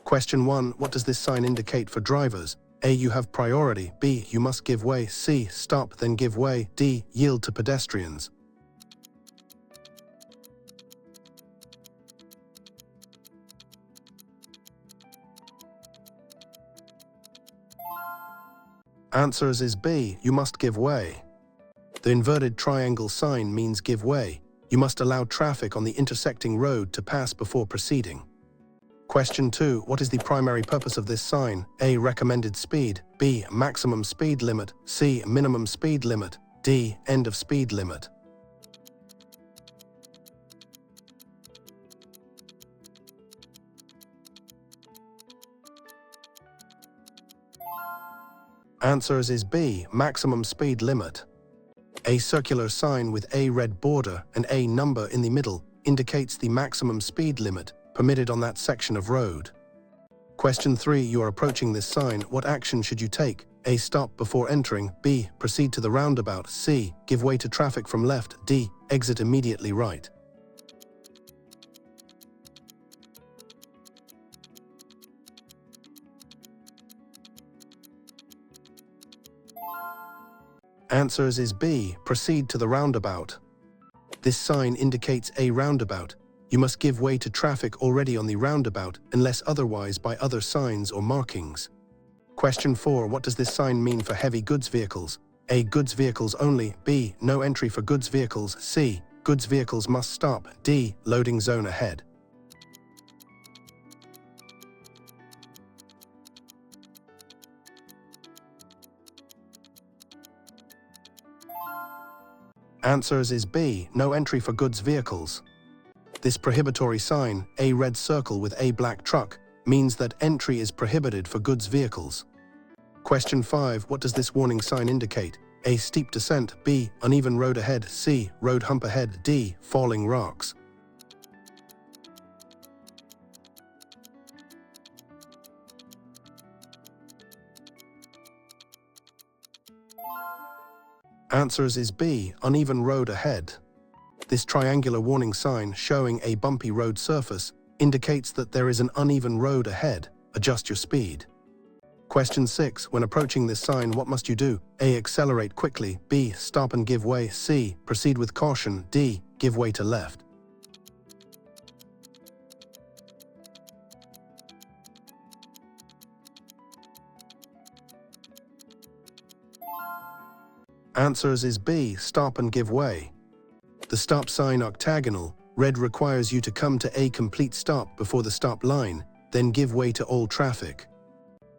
Question 1. What does this sign indicate for drivers? A. You have priority. B. You must give way. C. Stop, then give way. D. Yield to pedestrians. Answers is B. You must give way. The inverted triangle sign means give way. You must allow traffic on the intersecting road to pass before proceeding. Question 2. What is the primary purpose of this sign? A. Recommended speed. B. Maximum speed limit. C. Minimum speed limit. D. End of speed limit. Answers is B. Maximum speed limit. A circular sign with a red border and a number in the middle indicates the maximum speed limit permitted on that section of road. Question 3. You are approaching this sign. What action should you take? A. Stop before entering. B. Proceed to the roundabout. C. Give way to traffic from left. D. Exit immediately right. Answers is B. Proceed to the roundabout. This sign indicates a roundabout. You must give way to traffic already on the roundabout unless otherwise by other signs or markings. Question 4. What does this sign mean for heavy goods vehicles? A. Goods vehicles only. B. No entry for goods vehicles. C. Goods vehicles must stop. D. Loading zone ahead. Answers is B. No entry for goods vehicles. This prohibitory sign, a red circle with a black truck, means that entry is prohibited for goods vehicles. Question 5. What does this warning sign indicate? A. Steep descent. B. Uneven road ahead. C. Road hump ahead. D. Falling rocks. Answers is B. Uneven road ahead. This triangular warning sign showing a bumpy road surface indicates that there is an uneven road ahead. Adjust your speed. Question 6. When approaching this sign, what must you do? A. Accelerate quickly. B. Stop and give way. C. Proceed with caution. D. Give way to left. Answers is B. Stop and give way. The stop sign octagonal, red, requires you to come to a complete stop before the stop line, then give way to all traffic.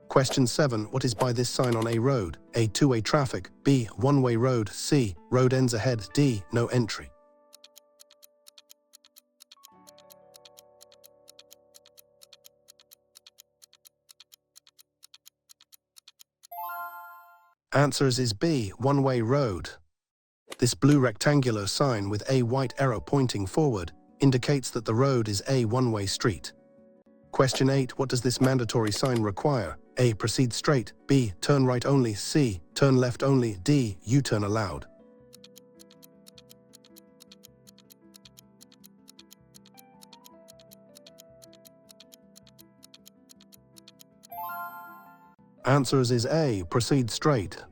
Question 7. What is by this sign on a road? A. Two-way traffic. B. One-way road. C. Road ends ahead. D. No entry. Answers is B. One-way road. This blue rectangular sign with a white arrow pointing forward indicates that the road is a one-way street. Question 8. What does this mandatory sign require? A. Proceed straight. B. Turn right only. C. Turn left only. D. U-turn allowed. Answers is A. Proceed straight.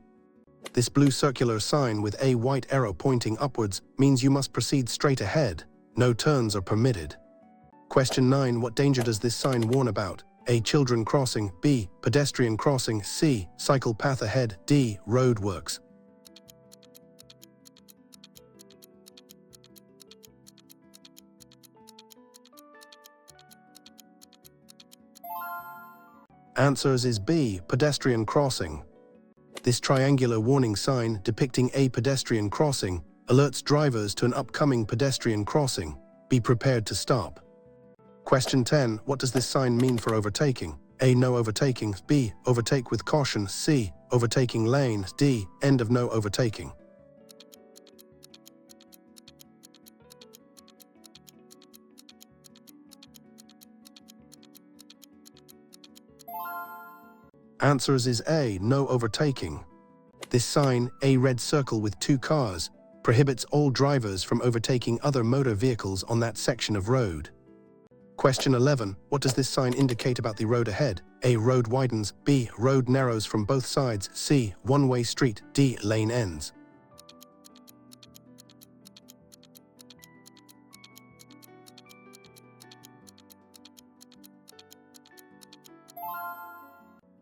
This blue circular sign with a white arrow pointing upwards means you must proceed straight ahead. No turns are permitted. Question 9. What danger does this sign warn about? A. Children crossing. B. Pedestrian crossing. C. Cycle path ahead. D. Roadworks. Answers is B. Pedestrian crossing. This triangular warning sign depicting a pedestrian crossing alerts drivers to an upcoming pedestrian crossing. Be prepared to stop. Question 10. What does this sign mean for overtaking? A. No overtaking. B. Overtake with caution. C. Overtaking lane. D. End of no overtaking. Answers is A. No overtaking. This sign, a red circle with two cars, prohibits all drivers from overtaking other motor vehicles on that section of road. Question 11. What does this sign indicate about the road ahead? A. Road widens. B. Road narrows from both sides. C. One-way street. D. Lane ends.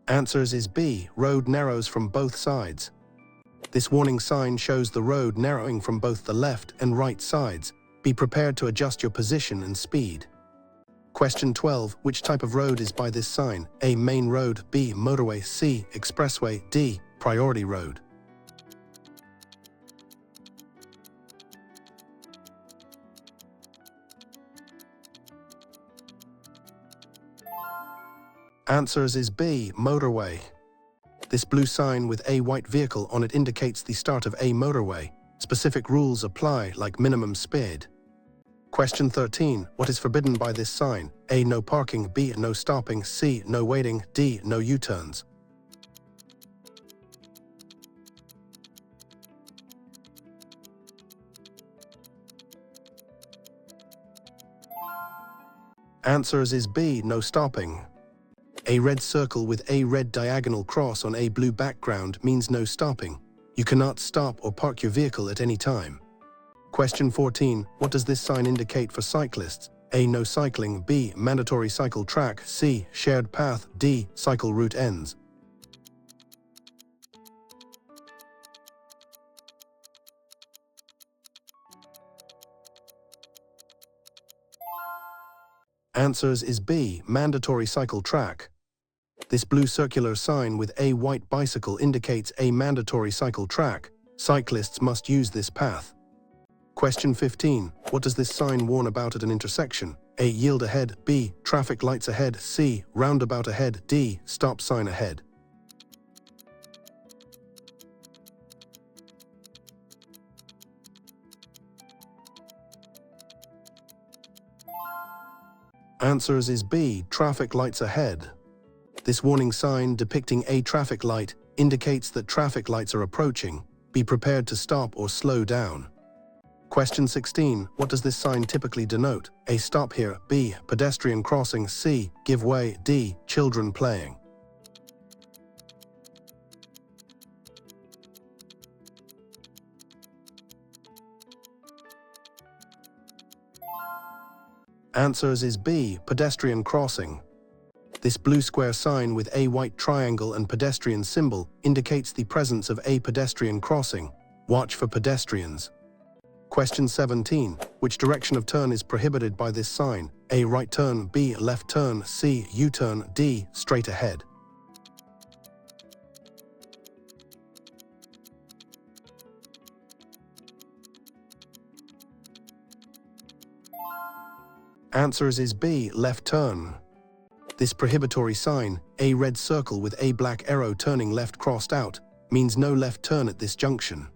Answers is B. Road narrows from both sides. This warning sign shows the road narrowing from both the left and right sides. Be prepared to adjust your position and speed. Question 12. Which type of road is by this sign? A. Main road. B. Motorway. C. Expressway. D. Priority road. Answers is B. Motorway. This blue sign with a white vehicle on it indicates the start of a motorway. Specific rules apply, like minimum speed. Question 13. What is forbidden by this sign? A. No parking. B. No stopping. C. No waiting. D. No U-turns. Answers is B. No stopping. A red circle with a red diagonal cross on a blue background means no stopping. You cannot stop or park your vehicle at any time. Question 14. What does this sign indicate for cyclists? A. No cycling. B. Mandatory cycle track. C. Shared path. D. Cycle route ends. Answers is B. Mandatory cycle track. This blue circular sign with a white bicycle indicates a mandatory cycle track. Cyclists must use this path. Question 15. What does this sign warn about at an intersection? A. Yield ahead. B. Traffic lights ahead. C. Roundabout ahead. D. Stop sign ahead. Answers is B. Traffic lights ahead. This warning sign depicting a traffic light indicates that traffic lights are approaching. Be prepared to stop or slow down. Question 16. What does this sign typically denote? A. Stop here. B. Pedestrian crossing. C. Give way. D. Children playing. Answers is B. Pedestrian crossing. This blue square sign with a white triangle and pedestrian symbol indicates the presence of a pedestrian crossing. Watch for pedestrians. Question 17. Which direction of turn is prohibited by this sign? A. Right turn. B. Left turn. C. U-turn. D. Straight ahead. Answers is B. Left turn. This prohibitory sign, a red circle with a black arrow turning left crossed out, means no left turn at this junction.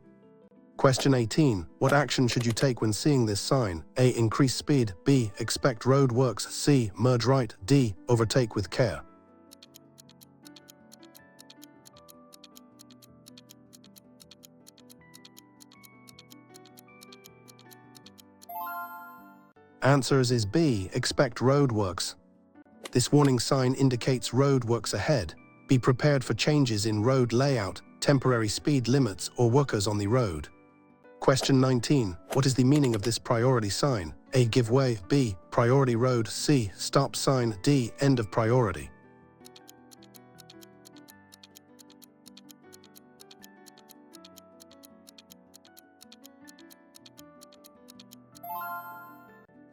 Question 18. What action should you take when seeing this sign? A. Increase speed. B. Expect road works. C. Merge right. D. Overtake with care. Answers is B. Expect road works. This warning sign indicates road works ahead. Be prepared for changes in road layout, temporary speed limits, or workers on the road. Question 19. What is the meaning of this priority sign? A. Give way. B. Priority road. C. Stop sign. D. End of priority.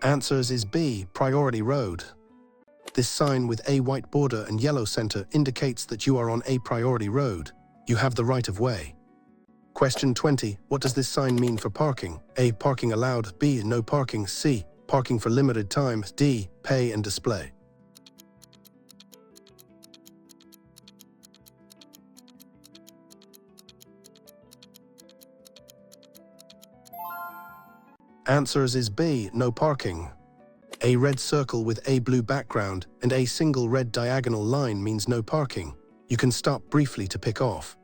Answers is B. Priority road. This sign with a white border and yellow center indicates that you are on a priority road. You have the right of way. Question 20. What does this sign mean for parking? A. Parking allowed. B. No parking. C. Parking for limited time. D. Pay and display. Answers is B. No parking. A red circle with a blue background and a single red diagonal line means no parking. You can stop briefly to pick off.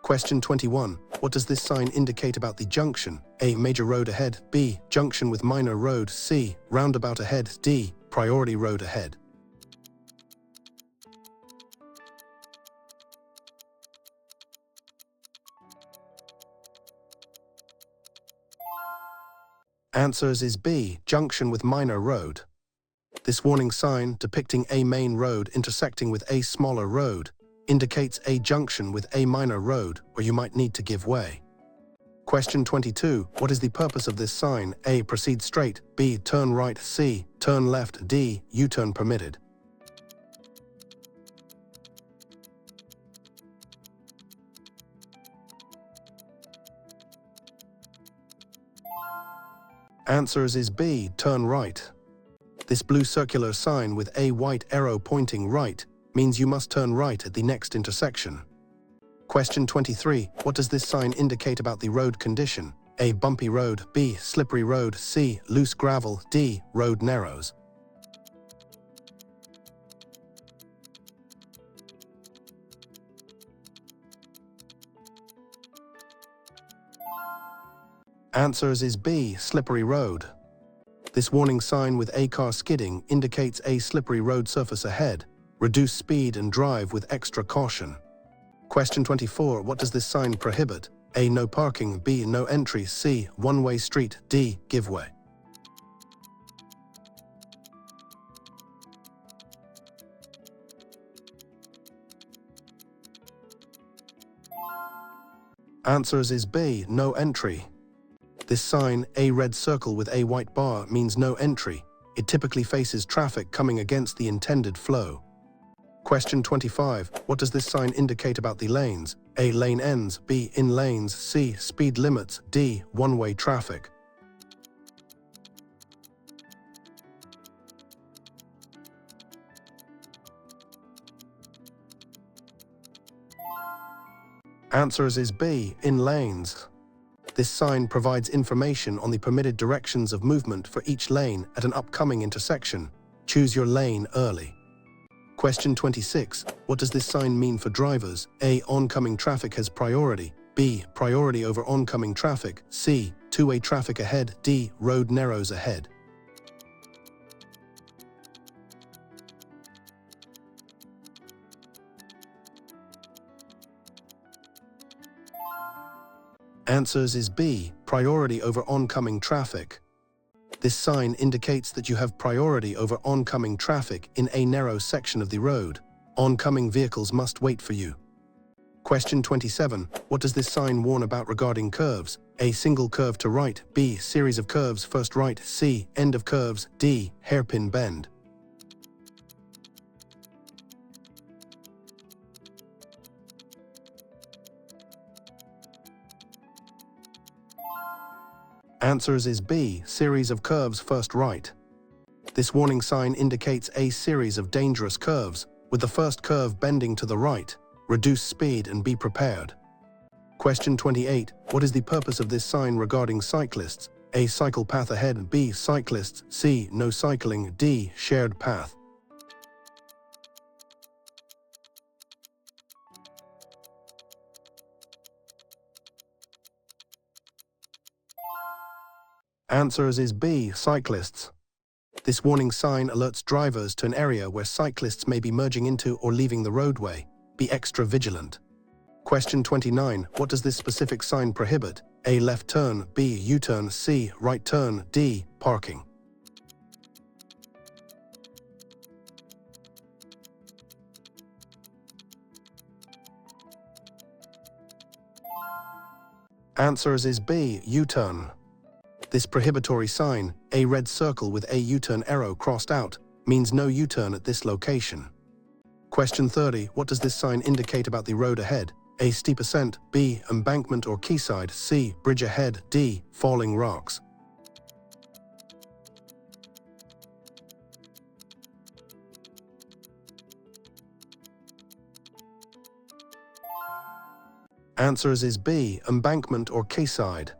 Question 21. What does this sign indicate about the junction? A. Major road ahead. B. Junction with minor road. C. Roundabout ahead. D. priority road ahead. Answers is B, junction with minor road. This warning sign, depicting a main road intersecting with a smaller road, indicates a junction with a minor road where you might need to give way. Question 22. What is the purpose of this sign? A. Proceed straight. B. Turn right. C. Turn left. D. U-turn permitted. Answers is B. Turn right. This blue circular sign with a white arrow pointing right means you must turn right at the next intersection. Question 23. What does this sign indicate about the road condition? A. Bumpy road. B. Slippery road. C. Loose gravel. D. Road narrows. Answers is B. Slippery road. This warning sign with a car skidding indicates a slippery road surface ahead. Reduce speed and drive with extra caution. Question 24. What does this sign prohibit? A. No parking. B. No entry. C. One-way street. D. Give way. Answers is B. No entry. This sign, a red circle with a white bar, means no entry. It typically faces traffic coming against the intended flow. Question 25. What does this sign indicate about the lanes? A. Lane ends. B. In lanes. C. Speed limits. D. One-way traffic. Answers is B. In lanes. This sign provides information on the permitted directions of movement for each lane at an upcoming intersection. Choose your lane early. Question 26. What does this sign mean for drivers? A. Oncoming traffic has priority. B. Priority over oncoming traffic. C. Two-way traffic ahead. D. Road narrows ahead. Answers is B. Priority over oncoming traffic. This sign indicates that you have priority over oncoming traffic in a narrow section of the road. Oncoming vehicles must wait for you. Question 27. What does this sign warn about regarding curves? A. Single curve to right. B. Series of curves first right. C. End of curves. D. Hairpin bend. Answers is B. Series of curves first right. This warning sign indicates a series of dangerous curves, with the first curve bending to the right. Reduce speed and be prepared. Question 28. What is the purpose of this sign regarding cyclists? A. Cycle path ahead. B. Cyclists. C. No cycling. D. Shared path. Answers is B. Cyclists. This warning sign alerts drivers to an area where cyclists may be merging into or leaving the roadway. Be extra vigilant. Question 29. What does this specific sign prohibit? A. Left turn. B. U-turn. C. Right turn. D. Parking. Answers is B. U-turn. This prohibitory sign, a red circle with a U-turn arrow crossed out, means no U-turn at this location. Question 30. What does this sign indicate about the road ahead? A. Steep ascent. B. Embankment or quayside. C. Bridge ahead. D. Falling rocks. Answers is B. Embankment or quayside.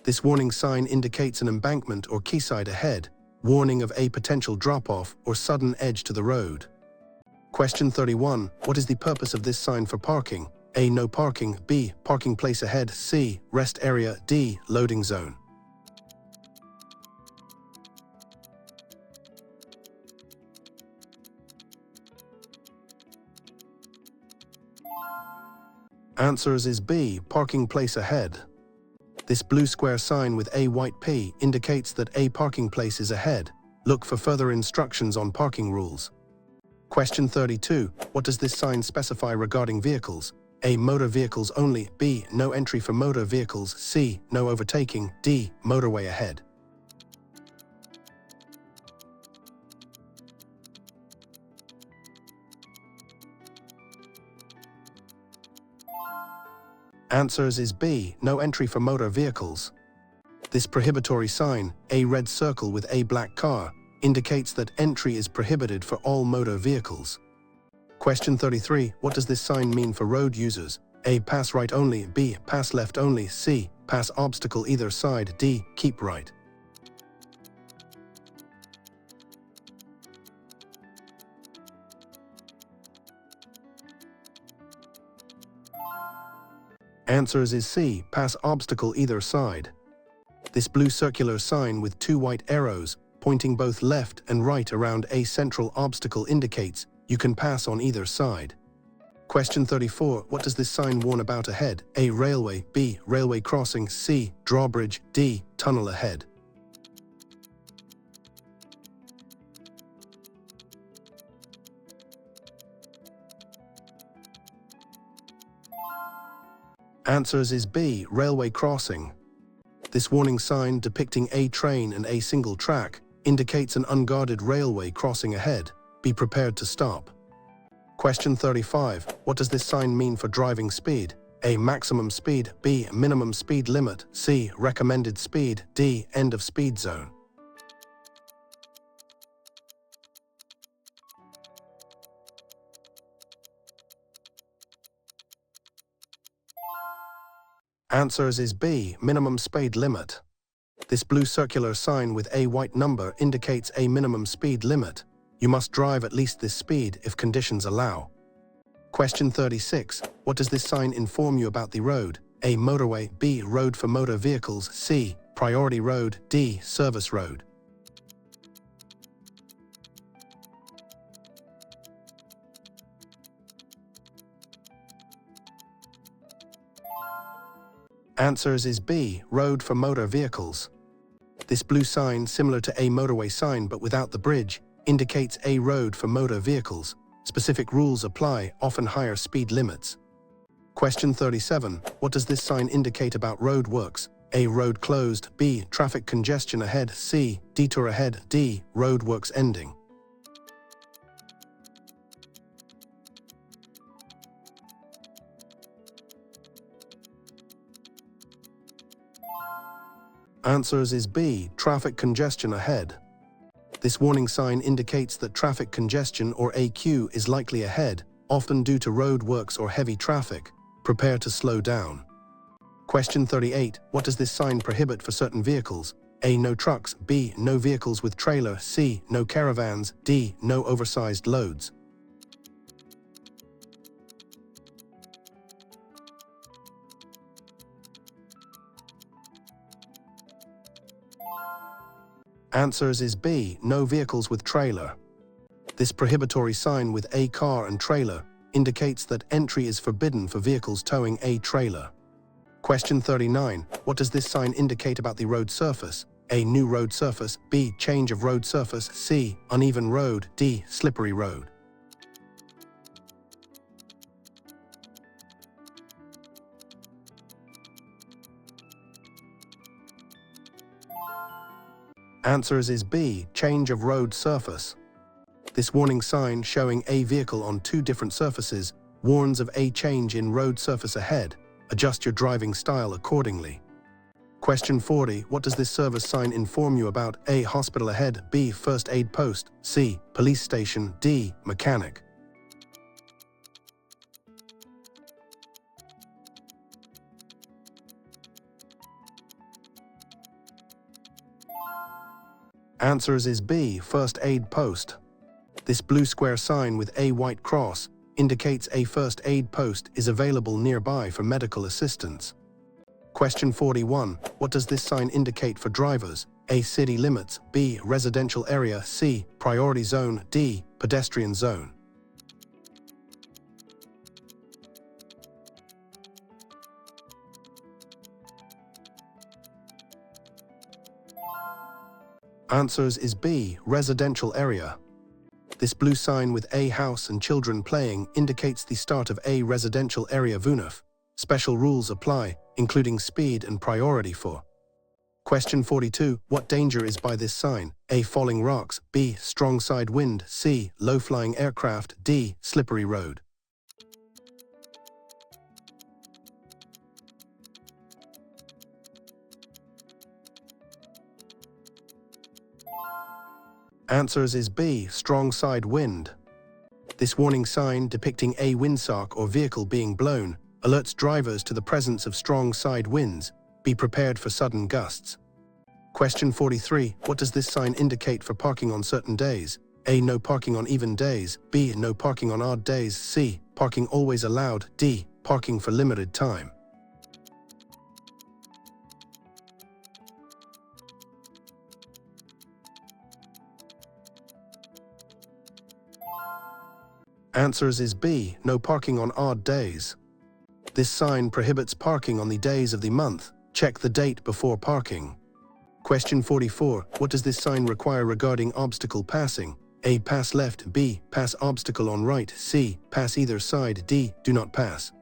This warning sign indicates an embankment or quayside ahead, warning of a potential drop-off or sudden edge to the road. Question 31. What is the purpose of this sign for parking? A. No parking. B. Parking place ahead. C. Rest area. D. Loading zone. Answers is B, parking place ahead. This blue square sign with a white P indicates that a parking place is ahead. Look for further instructions on parking rules. Question 32. What does this sign specify regarding vehicles? A. Motor vehicles only. B. No entry for motor vehicles. C. No overtaking. D. Motorway ahead. Answers is B. No entry for motor vehicles. This prohibitory sign, a red circle with a black car, indicates that entry is prohibited for all motor vehicles. Question 33. What does this sign mean for road users? A. Pass right only. B. Pass left only. C. Pass obstacle either side. D. Keep right. Answers is C. Pass obstacle either side. This blue circular sign with two white arrows pointing both left and right around a central obstacle indicates you can pass on either side. Question 34. What does this sign warn about ahead? A. Railway. B. Railway crossing. C. Drawbridge. D. Tunnel ahead. Answers is B. Railway crossing. This warning sign depicting a train and a single track indicates an unguarded railway crossing ahead. Be prepared to stop. Question 35. What does this sign mean for driving speed? A. Maximum speed. B. Minimum speed limit. C. Recommended speed. D. End of speed zone. Answers is B. Minimum speed limit. This blue circular sign with a white number indicates a minimum speed limit. You must drive at least this speed if conditions allow. Question 36. What does this sign inform you about the road? A. Motorway. B. Road for motor vehicles. C. Priority road. D. Service road. Answers is B. Road for motor vehicles. This blue sign, similar to a motorway sign but without the bridge, indicates a road for motor vehicles. Specific rules apply, often higher speed limits. Question 37. What does this sign indicate about road works? A. Road closed. B. Traffic congestion ahead. C. Detour ahead. D. Road works ending. Answers is B. Traffic congestion ahead. This warning sign indicates that traffic congestion or AQ is likely ahead, often due to road works or heavy traffic. Prepare to slow down. Question 38. What does this sign prohibit for certain vehicles? A. No trucks. B. No vehicles with trailer. C. No caravans. D. No oversized loads. Answers is B. No vehicles with trailer. This prohibitory sign with a car and trailer indicates that entry is forbidden for vehicles towing a trailer. Question 39. What does this sign indicate about the road surface? A. New road surface. B. Change of road surface. C. Uneven road. D. Slippery road. Answers is B. Change of road surface. This warning sign showing a vehicle on two different surfaces warns of a change in road surface ahead. Adjust your driving style accordingly. Question 40. What does this service sign inform you about? A. Hospital ahead. B. First aid post. C. Police station. D. Mechanic. Answers is B. First aid post. This blue square sign with a white cross indicates a first aid post is available nearby for medical assistance. Question 41. What does this sign indicate for drivers? A. City limits. B. Residential area. C. Priority zone. D. Pedestrian zone. Answers is B, residential area. This blue sign with a house and children playing indicates the start of a residential area VUNAF. Special rules apply, including speed and priority for. Question 42. What danger is by this sign? A. Falling rocks. B. Strong side wind. C. Low-flying aircraft. D. Slippery road. Answers is B. Strong side wind. This warning sign depicting a windsock or vehicle being blown alerts drivers to the presence of strong side winds. Be prepared for sudden gusts. Question 43. What does this sign indicate for parking on certain days? A. No parking on even days. B. No parking on odd days. C. Parking always allowed. D. Parking for limited time. Answers is B. No parking on odd days. This sign prohibits parking on the days of the month. Check the date before parking. Question 44. What does this sign require regarding obstacle passing? A. Pass left. B. Pass obstacle on right. C. Pass either side. D. Do not pass.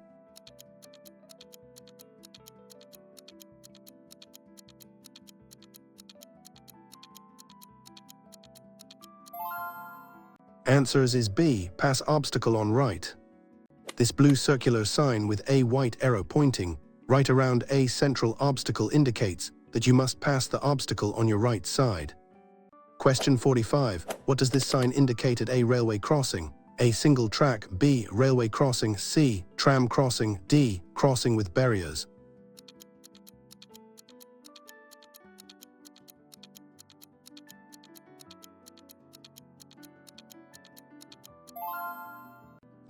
Answers is B. Pass obstacle on right. This blue circular sign with a white arrow pointing right around a central obstacle indicates that you must pass the obstacle on your right side. Question 45. What does this sign indicate at a railway crossing? A. Single track. B. Railway crossing. C. Tram crossing. D. Crossing with barriers.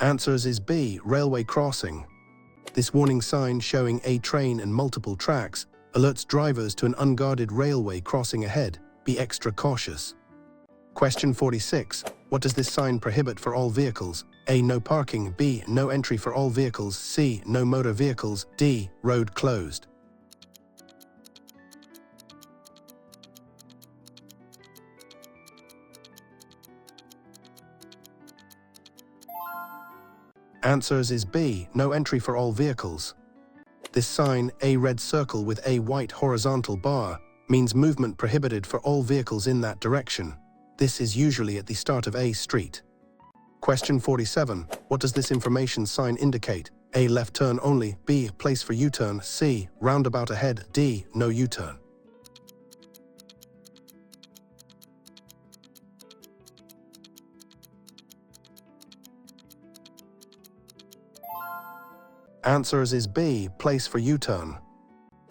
Answers is B. Railway crossing. This warning sign showing a train and multiple tracks alerts drivers to an unguarded railway crossing ahead. Be extra cautious. Question 46. What does this sign prohibit for all vehicles? A. No parking. B. No entry for all vehicles. C. No motor vehicles. D. Road closed. Answers is B. No entry for all vehicles. This sign, a red circle with a white horizontal bar, means movement prohibited for all vehicles in that direction. This is usually at the start of a street. Question 47. What does this information sign indicate? A. Left turn only. B. Place for U-turn. C. Roundabout ahead. D. No U-turn. Answers is B. Place for U-turn.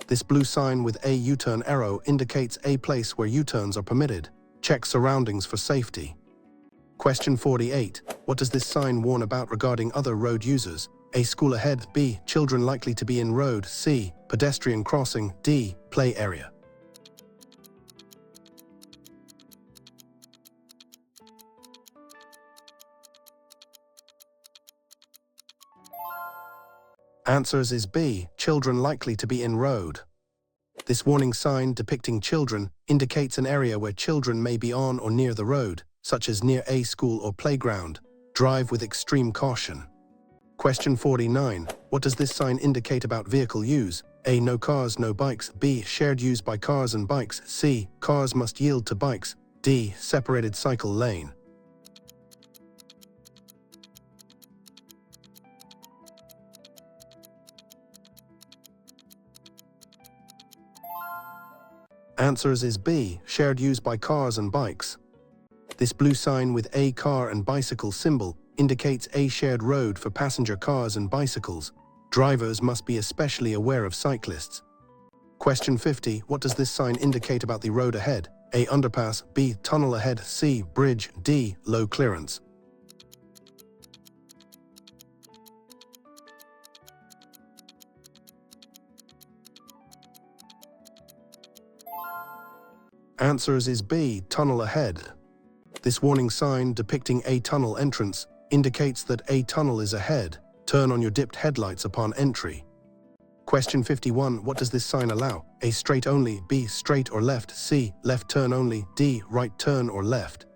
This blue sign with a U-turn arrow indicates a place where U-turns are permitted. Check surroundings for safety. Question 48. What does this sign warn about regarding other road users? A. School ahead. B. Children likely to be in road. C. Pedestrian crossing. D. Play area. Answers is B. Children likely to be in road. This warning sign depicting children indicates an area where children may be on or near the road, such as near a school or playground. Drive with extreme caution. Question 49. What does this sign indicate about vehicle use? A. No cars, no bikes. B. Shared use by cars and bikes. C. Cars must yield to bikes. D. Separated cycle lane. Answers is B. Shared use by cars and bikes. This blue sign with a car and bicycle symbol indicates a shared road for passenger cars and bicycles. Drivers must be especially aware of cyclists. Question 50. What does this sign indicate about the road ahead? A. Underpass. B. Tunnel ahead. C. Bridge. D. Low clearance. Answers is B. Tunnel ahead. This warning sign depicting a tunnel entrance indicates that a tunnel is ahead. Turn on your dipped headlights upon entry. Question 51. What does this sign allow? A. Straight only. B. Straight or left. C. Left turn only. D. Right turn or left.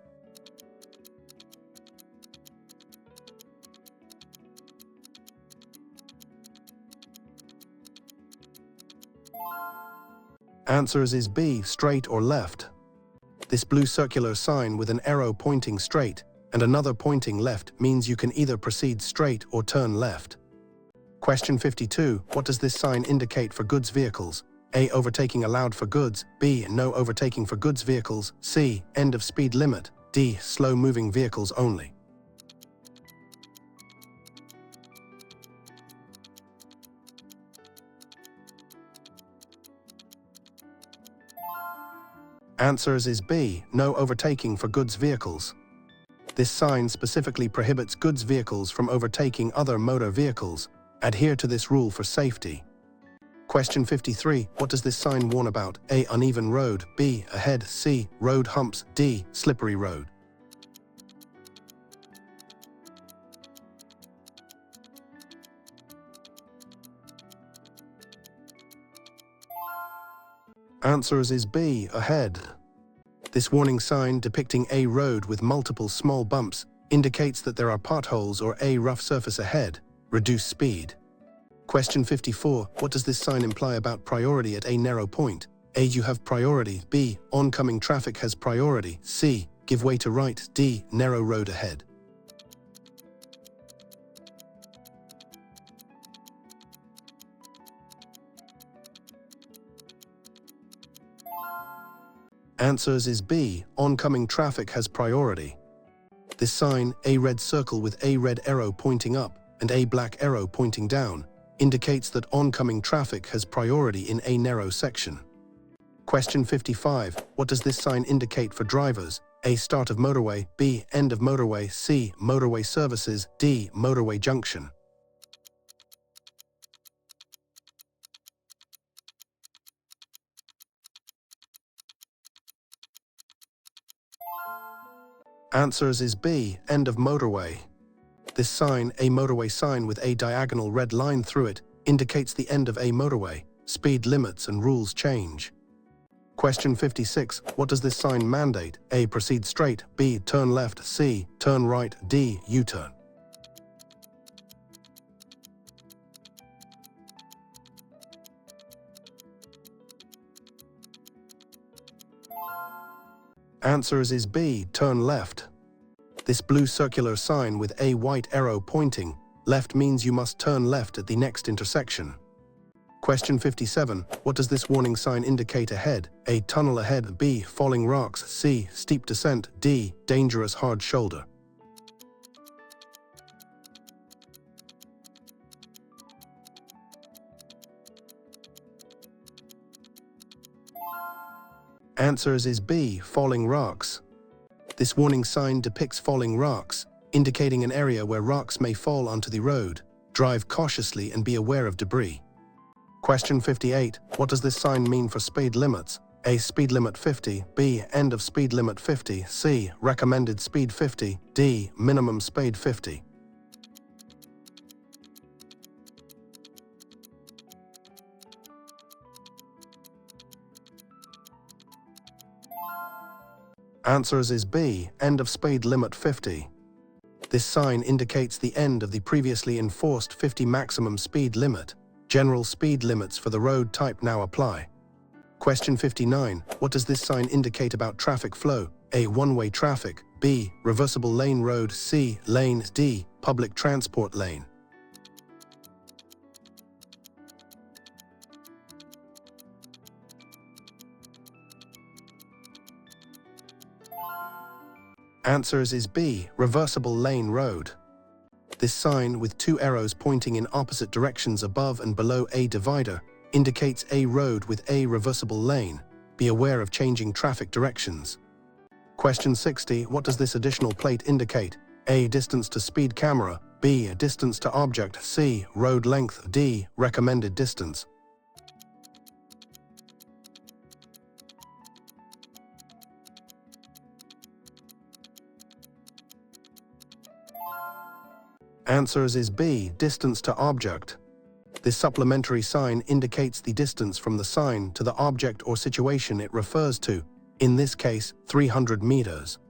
Answers is B. Straight or left. This blue circular sign with an arrow pointing straight and another pointing left means you can either proceed straight or turn left. Question 52. What does this sign indicate for goods vehicles? A. Overtaking allowed for goods. B. No overtaking for goods vehicles. C. End of speed limit. D. Slow moving vehicles only. Answers is B. No overtaking for goods vehicles. This sign specifically prohibits goods vehicles from overtaking other motor vehicles. Adhere to this rule for safety. Question 53. What does this sign warn about? A. Uneven road. B. Ahead. C. Road humps. D. Slippery road. Answers is B. Ahead. This warning sign depicting a road with multiple small bumps indicates that there are potholes or a rough surface ahead. Reduce speed. Question 54. What does this sign imply about priority at a narrow point? A. You have priority. B. Oncoming traffic has priority. C. Give way to right. D. Narrow road ahead. Answers is B. Oncoming traffic has priority. This sign, a red circle with a red arrow pointing up and a black arrow pointing down, indicates that oncoming traffic has priority in a narrow section. Question 55. What does this sign indicate for drivers? A. Start of motorway. B. End of motorway. C. Motorway services. D. Motorway junction. Answers is B. End of motorway. This sign, a motorway sign with a diagonal red line through it, indicates the end of a motorway. Speed limits and rules change. Question 56. What does this sign mandate? A. Proceed straight. B. Turn left. C. Turn right. D. U-turn. Answers is B. Turn left. This blue circular sign with a white arrow pointing left means you must turn left at the next intersection. Question 57. What does this warning sign indicate ahead? A. Tunnel ahead. B. Falling rocks. C. Steep descent. D. Dangerous hard shoulder. Answers is B. Falling rocks. This warning sign depicts falling rocks, indicating an area where rocks may fall onto the road. Drive cautiously and be aware of debris. Question 58. What does this sign mean for speed limits? A. Speed limit 50. B. End of speed limit 50. C. Recommended speed 50. D. Minimum speed 50. Answers is B. End of speed limit 50. This sign indicates the end of the previously enforced 50 maximum speed limit. General speed limits for the road type now apply. Question 59. What does this sign indicate about traffic flow? A. One-way traffic. B. Reversible lane road. C. Lane. D. Public transport lane. Answers is B. Reversible lane road. This sign with two arrows pointing in opposite directions above and below a divider indicates a road with a reversible lane. Be aware of changing traffic directions. Question 60. What does this additional plate indicate? A. Distance to speed camera. B. Distance to object. C. Road length. D. Recommended distance. Answers is B. Distance to object. This supplementary sign indicates the distance from the sign to the object or situation it refers to, in this case, 300 meters.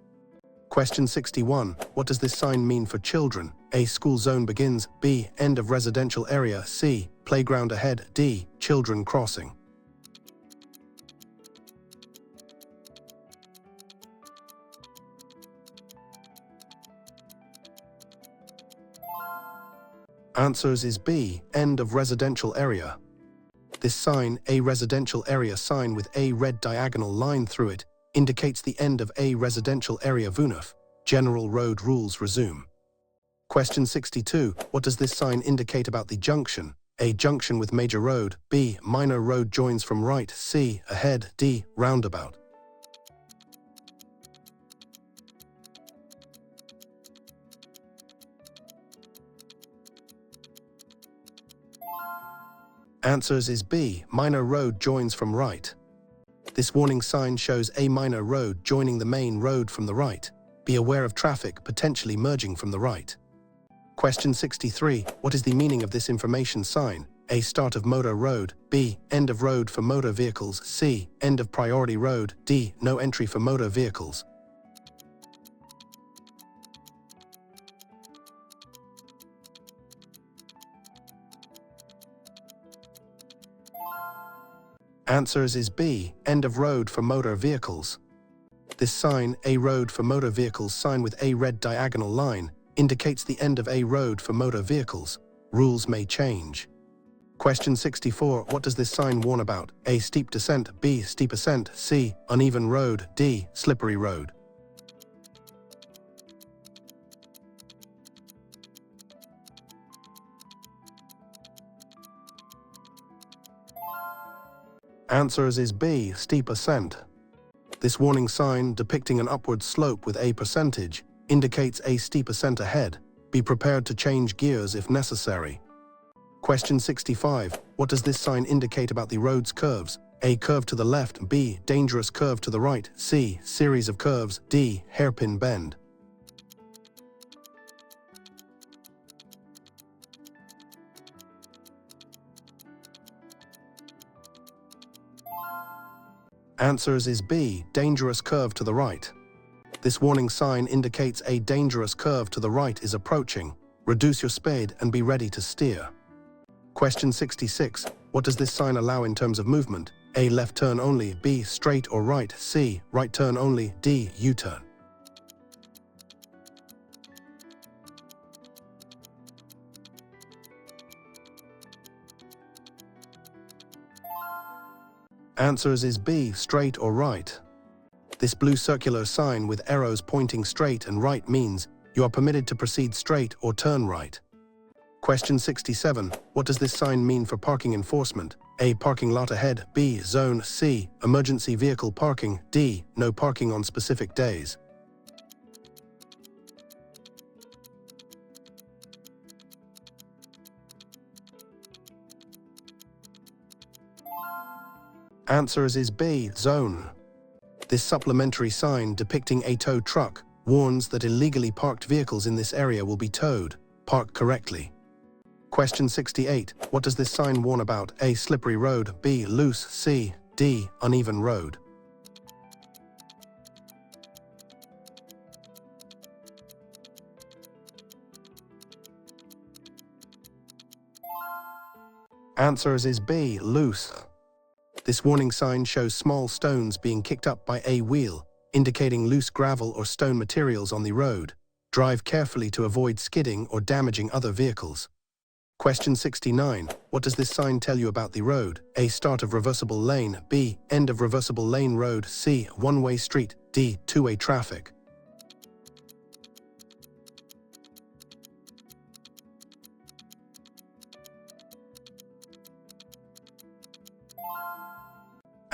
Question 61. What does this sign mean for children? A. School zone begins. B. End of residential area. C. Playground ahead. D. Children crossing. Answers is B. End of residential area. This sign, a residential area sign with a red diagonal line through it, indicates the end of a residential area VUNF. General road rules resume. Question 62. What does this sign indicate about the junction? A. Junction with major road. B. Minor road joins from right. C. Ahead. D. Roundabout. Answers is B. Minor road joins from right. This warning sign shows a minor road joining the main road from the right. Be aware of traffic potentially merging from the right. Question 63. What is the meaning of this information sign? A. Start of motor road. B. End of road for motor vehicles. C. End of priority road. D. No entry for motor vehicles. Answers is B. End of road for motor vehicles. This sign, a road for motor vehicles sign with a red diagonal line, indicates the end of a road for motor vehicles. Rules may change. Question 64. What does this sign warn about? A. Steep descent. B. Steep ascent. C. Uneven road. D. Slippery road. Answers is B. Steep ascent. This warning sign, depicting an upward slope with a percentage, indicates a steep ascent ahead. Be prepared to change gears if necessary. Question 65. What does this sign indicate about the road's curves? A. Curve to the left. B. Dangerous curve to the right. C. Series of curves. D. Hairpin bend. Answers is B. Dangerous curve to the right. This warning sign indicates a dangerous curve to the right is approaching. Reduce your speed and be ready to steer. Question 66. What does this sign allow in terms of movement? A. Left turn only. B. Straight or right. C. Right turn only. D. U-turn. Answers is B. Straight or right. This blue circular sign with arrows pointing straight and right means you are permitted to proceed straight or turn right. Question 67. What does this sign mean for parking enforcement? A. Parking lot ahead. B. Zone. C. Emergency vehicle parking. D. No parking on specific days. Answers is B. Zone. This supplementary sign depicting a tow truck warns that illegally parked vehicles in this area will be towed. Park correctly. Question 68. What does this sign warn about? A. Slippery road. B. Loose. C. D. Uneven road. Answers is B. Loose. This warning sign shows small stones being kicked up by a wheel, indicating loose gravel or stone materials on the road. Drive carefully to avoid skidding or damaging other vehicles. Question 69. What does this sign tell you about the road? A. Start of reversible lane. B. End of reversible lane road. C. One-way street. D. Two-way traffic.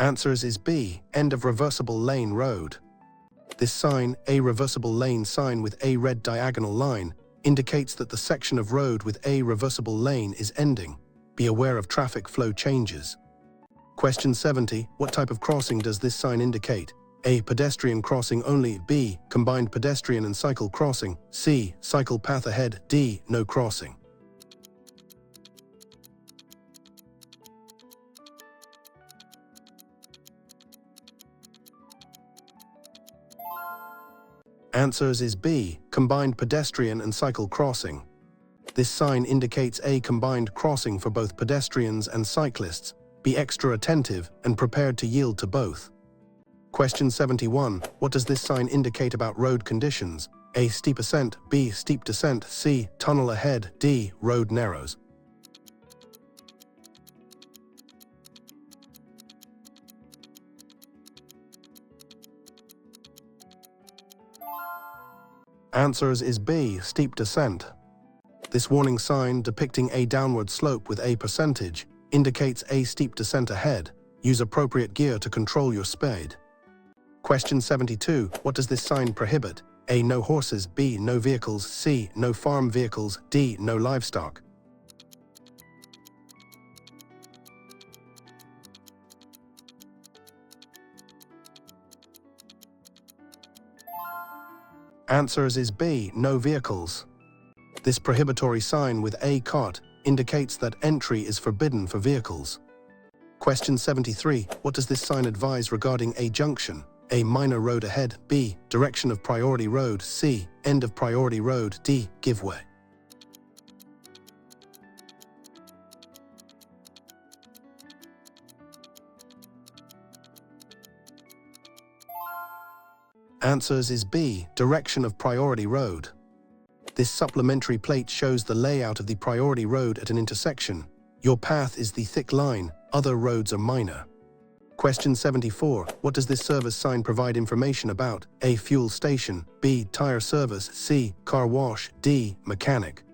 Answers is B. End of reversible lane road. This sign, a reversible lane sign with a red diagonal line, indicates that the section of road with a reversible lane is ending. Be aware of traffic flow changes. Question 70. What type of crossing does this sign indicate? A. Pedestrian crossing only. B. Combined pedestrian and cycle crossing. C. Cycle path ahead. D. No crossing. Answers is B, combined pedestrian and cycle crossing. This sign indicates a combined crossing for both pedestrians and cyclists. Be extra attentive and prepared to yield to both. Question 71. What does this sign indicate about road conditions? A. Steep ascent. B. Steep descent. C. Tunnel ahead. D. Road narrows. Answers is B. Steep descent. This warning sign depicting a downward slope with a percentage indicates a steep descent ahead. Use appropriate gear to control your speed. Question 72. What does this sign prohibit? A. No horses. B. No vehicles. C. No farm vehicles. D. No livestock. Answers is B. No vehicles. This prohibitory sign with a cart indicates that entry is forbidden for vehicles. Question 73. What does this sign advise regarding a junction? A. Minor road ahead. B. Direction of priority road. C. End of priority road. D. Give way. Answers is B. Direction of priority road. This supplementary plate shows the layout of the priority road at an intersection. Your path is the thick line, other roads are minor. Question 74. What does this service sign provide information about? A. Fuel station. B. Tire service. C. Car wash. D. Mechanic.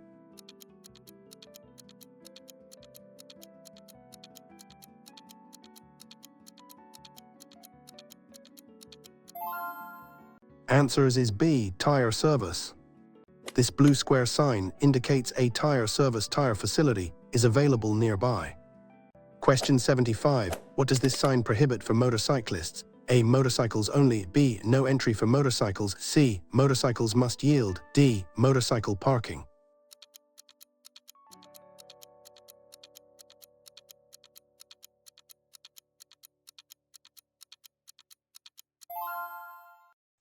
Answers is B. Tire service. This blue square sign indicates a tire service tire facility is available nearby. Question 75. What does this sign prohibit for motorcyclists? A. Motorcycles only. B. No entry for motorcycles. C. Motorcycles must yield. D. Motorcycle parking.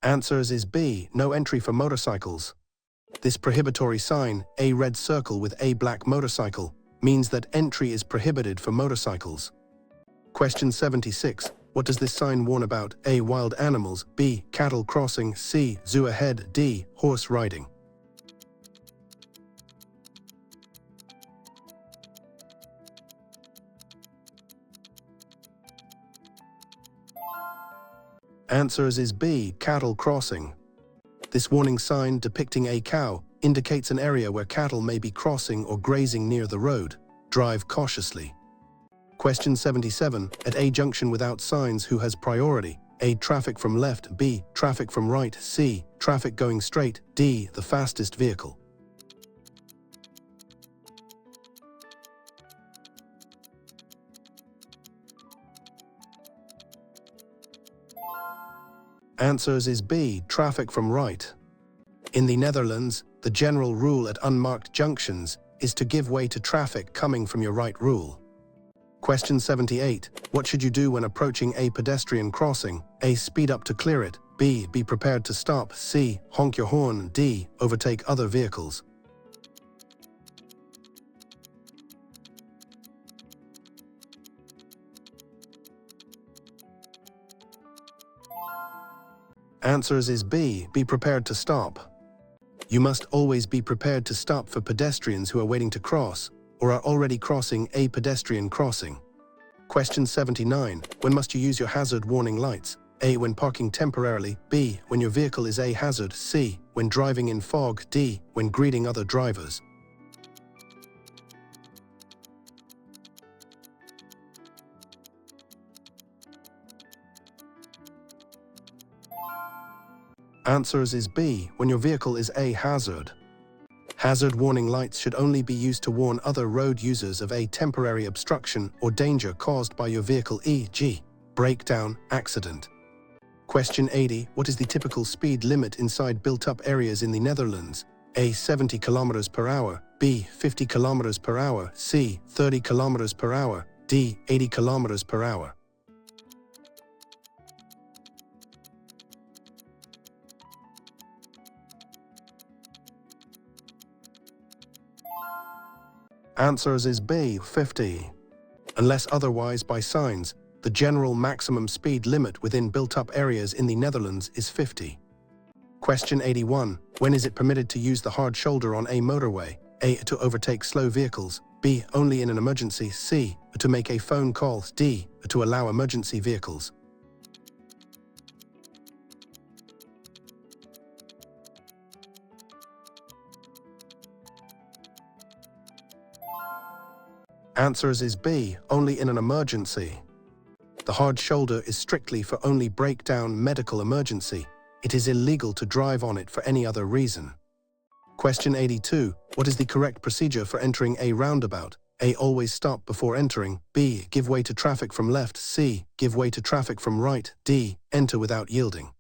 Answers is B. No entry for motorcycles. This prohibitory sign, a red circle with a black motorcycle, means that entry is prohibited for motorcycles. Question 76. What does this sign warn about? A. Wild animals. B. Cattle crossing. C. Zoo ahead. D. Horse riding. Answers is B. Cattle crossing. This warning sign depicting a cow indicates an area where cattle may be crossing or grazing near the road. Drive cautiously. Question 77. At a junction without signs, who has priority? A. Traffic from left. B. Traffic from right. C. Traffic going straight. D. The fastest vehicle. Answers is B. Traffic from right. In the Netherlands, the general rule at unmarked junctions is to give way to traffic coming from your right rule. Question 78. What should you do when approaching a pedestrian crossing? A. Speed up to clear it. B. Be prepared to stop. C. Honk your horn. D. Overtake other vehicles. Answers is B. Be prepared to stop. You must always be prepared to stop for pedestrians who are waiting to cross or are already crossing a pedestrian crossing. Question 79. When must you use your hazard warning lights? A. When parking temporarily. B. When your vehicle is a hazard. C. When driving in fog. D. When greeting other drivers. Answers is B. When your vehicle is a hazard. Hazard warning lights should only be used to warn other road users of a temporary obstruction or danger caused by your vehicle, e.g., breakdown, accident. Question 80. What is the typical speed limit inside built-up areas in the Netherlands? A. 70 km per hour. B. 50 km per hour. C. 30 km per hour. D. 80 km per hour. Answers is B, 50. Unless otherwise by signs, the general maximum speed limit within built-up areas in the Netherlands is 50. Question 81. When is it permitted to use the hard shoulder on a motorway? A. To overtake slow vehicles. B. Only in an emergency. C. To make a phone call. D. To allow emergency vehicles. Answers is B. Only in an emergency. The hard shoulder is strictly for only breakdown medical emergency. It is illegal to drive on it for any other reason. Question 82. What is the correct procedure for entering a roundabout? A. Always stop before entering. B. Give way to traffic from left. C. Give way to traffic from right. D. Enter without yielding.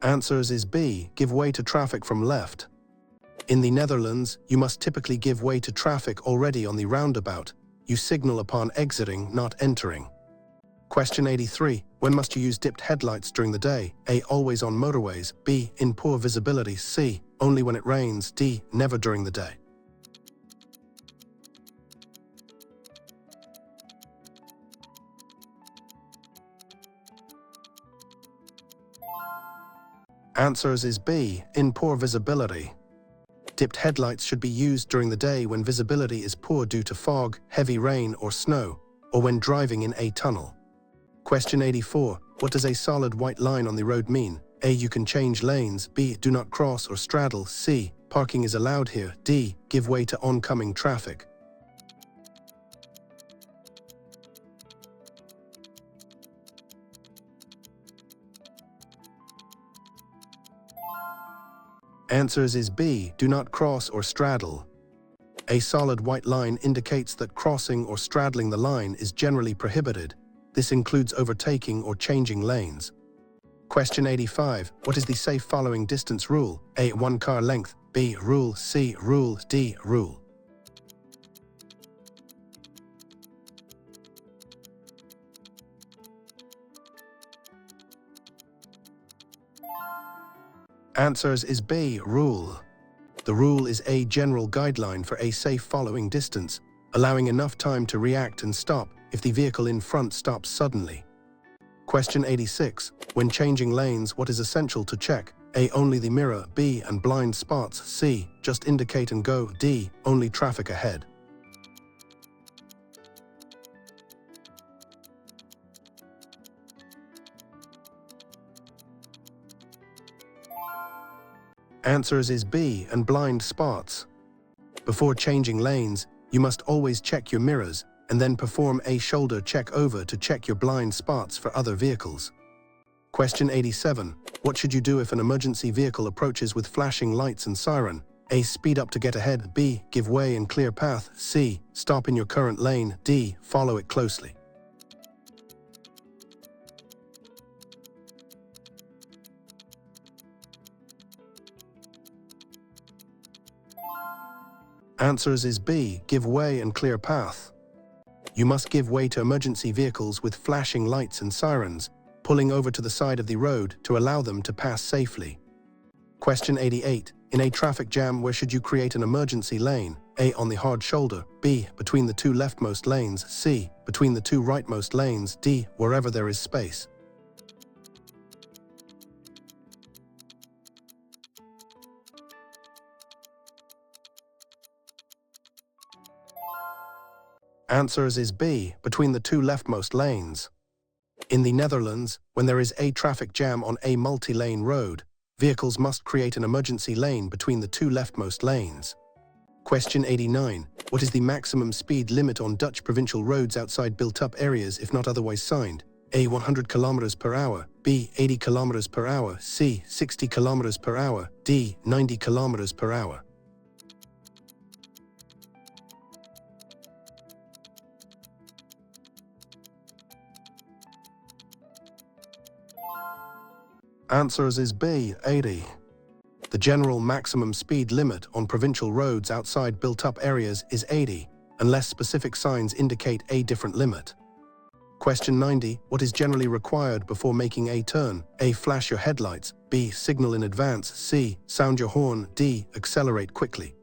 Answers is B. Give way to traffic from left. In the Netherlands, you must typically give way to traffic already on the roundabout. You signal upon exiting, not entering. Question 83. When must you use dipped headlights during the day? A. Always on motorways. B. In poor visibility. C. Only when it rains. D. Never during the day. Answers is B. In poor visibility. Dipped headlights should be used during the day when visibility is poor due to fog, heavy rain or snow, or when driving in a tunnel. Question 84. What does a solid white line on the road mean? A. You can change lanes. B. Do not cross or straddle. C. Parking is allowed here. D. Give way to oncoming traffic. Answers is B. Do not cross or straddle. A solid white line indicates that crossing or straddling the line is generally prohibited. This includes overtaking or changing lanes. Question 85. What is the safe following distance rule? A. 1 car length. B. Rule. C. Rule. D. Rule. Answers is B. Rule. The rule is a general guideline for a safe following distance, allowing enough time to react and stop if the vehicle in front stops suddenly. Question 86. When changing lanes, what is essential to check? A. Only the mirror. B. And blind spots. C. Just indicate and go. D. Only traffic ahead. Answers is B. And blind spots. Before changing lanes, you must always check your mirrors and then perform a shoulder check over to check your blind spots for other vehicles. Question 87. What should you do if an emergency vehicle approaches with flashing lights and siren? A. Speed up to get ahead. B. Give way and clear path. C. Stop in your current lane. D. Follow it closely. Answers is B. Give way and clear path. You must give way to emergency vehicles with flashing lights and sirens, pulling over to the side of the road to allow them to pass safely. Question 88. In a traffic jam, where should you create an emergency lane? A. On the hard shoulder. B. Between the two leftmost lanes. C. Between the two rightmost lanes. D. Wherever there is space. Answers is B. Between the two leftmost lanes. In the Netherlands, when there is a traffic jam on a multi-lane road, vehicles must create an emergency lane between the two leftmost lanes. Question 89. What is the maximum speed limit on Dutch provincial roads outside built-up areas if not otherwise signed? A. 100 km per hour. B. 80 km per hour. C. 60 km per hour. D. 90 km per hour. Answers is B. 80. The general maximum speed limit on provincial roads outside built-up areas is 80, unless specific signs indicate a different limit. Question 90. What is generally required before making a turn? A. Flash your headlights. B. Signal in advance. C. Sound your horn. D. Accelerate quickly.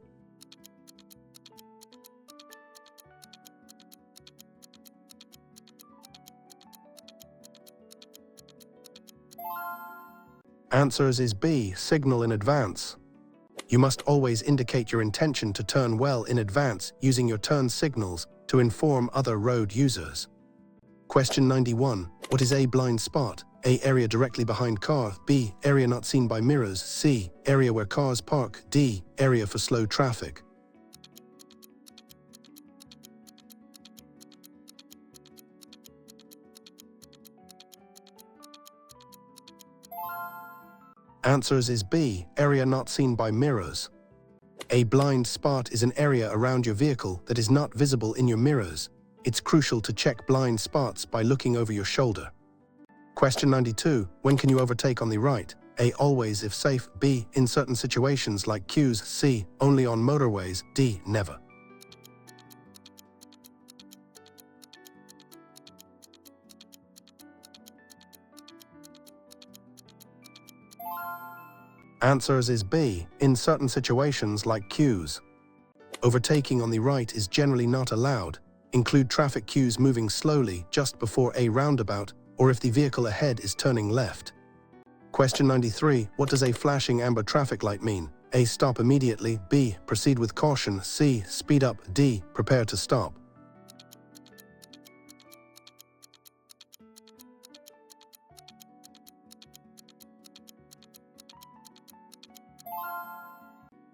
Answers is B. Signal in advance. You must always indicate your intention to turn well in advance using your turn signals to inform other road users. Question 91. What is a blind spot? A. Area directly behind car. B. Area not seen by mirrors. C. Area where cars park. D. Area for slow traffic. Answers is B. Area not seen by mirrors. A blind spot is an area around your vehicle that is not visible in your mirrors. It's crucial to check blind spots by looking over your shoulder. Question 92. When can you overtake on the right? A. Always if safe. B. In certain situations like queues. C. Only on motorways. D. Never. Answers is B. In certain situations like queues. Overtaking on the right is generally not allowed. Include traffic queues moving slowly just before a roundabout or if the vehicle ahead is turning left. Question 93. What does a flashing amber traffic light mean? A. Stop immediately. B. Proceed with caution. C. Speed up. D. Prepare to stop.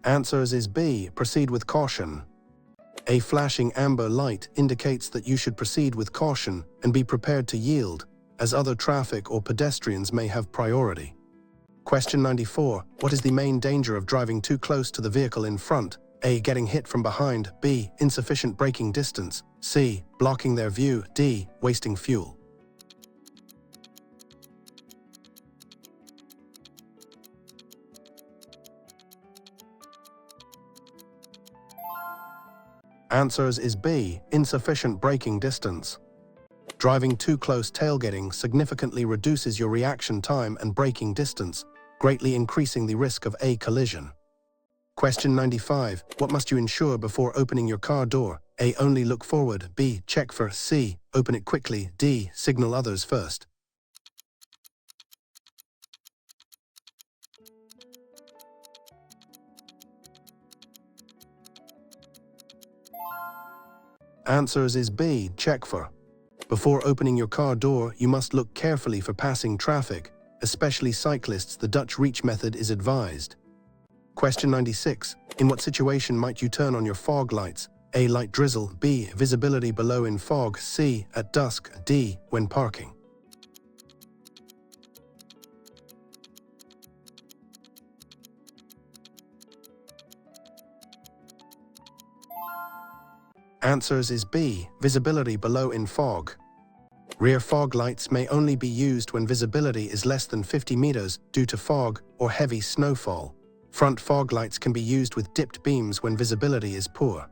Answers is B. Proceed with caution. A flashing amber light indicates that you should proceed with caution and be prepared to yield, as other traffic or pedestrians may have priority. Question 94. What is the main danger of driving too close to the vehicle in front? A. Getting hit from behind. B. Insufficient braking distance. C. Blocking their view. D. Wasting fuel. Answers is B. Insufficient braking distance. Driving too close tailgating significantly reduces your reaction time and braking distance, greatly increasing the risk of a collision. Question 95. What must you ensure before opening your car door? A. Only look forward. B. Check for. C. Open it quickly. D. Signal others first. Answers is B. Check for. Before opening your car door, you must look carefully for passing traffic, especially cyclists. The Dutch reach method is advised. Question 96. In what situation might you turn on your fog lights? A. Light drizzle. B. Visibility below in fog. C. At dusk. D. When parking. Answers is B. Visibility below in fog. Rear fog lights may only be used when visibility is less than 50 meters due to fog or heavy snowfall. Front fog lights can be used with dipped beams when visibility is poor.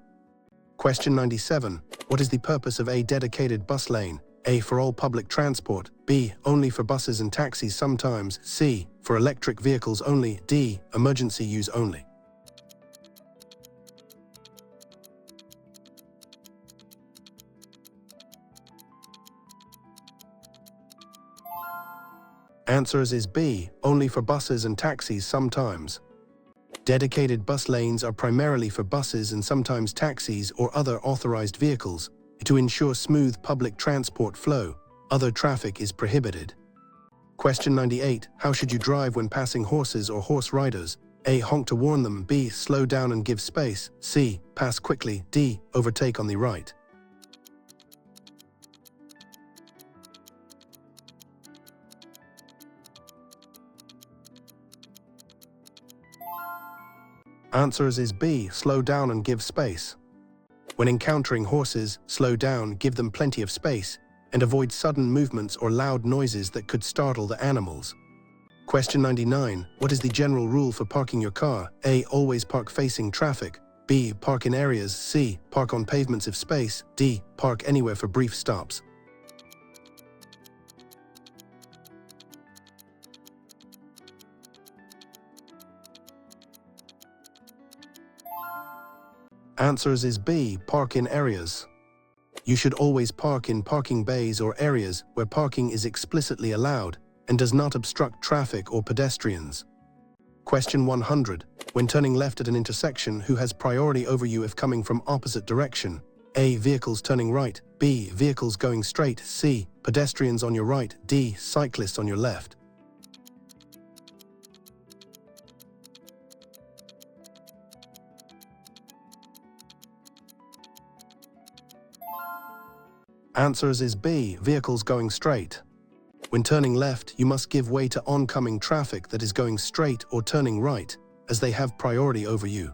Question 97. What is the purpose of a dedicated bus lane? A. For all public transport. B. Only for buses and taxis sometimes. C. For electric vehicles only. D. Emergency use only. Answers is B. Only for buses and taxis sometimes. Dedicated bus lanes are primarily for buses and sometimes taxis or other authorized vehicles. To ensure smooth public transport flow, other traffic is prohibited. Question 98. How should you drive when passing horses or horse riders? A. Honk to warn them. B. Slow down and give space. C. Pass quickly. D. Overtake on the right. Answers is B. Slow down and give space. When encountering horses, slow down, give them plenty of space, and avoid sudden movements or loud noises that could startle the animals. Question 99. What is the general rule for parking your car? A. Always park facing traffic. B. Park in areas. C. Park on pavements if space. D. Park anywhere for brief stops. Answers is B, park in areas. You should always park in parking bays or areas where parking is explicitly allowed and does not obstruct traffic or pedestrians. Question 100. When turning left at an intersection, who has priority over you if coming from opposite direction? A. Vehicles turning right. B. Vehicles going straight. C. Pedestrians on your right. D. Cyclists on your left. Answers is B. Vehicles going straight. When turning left, you must give way to oncoming traffic that is going straight or turning right, as they have priority over you.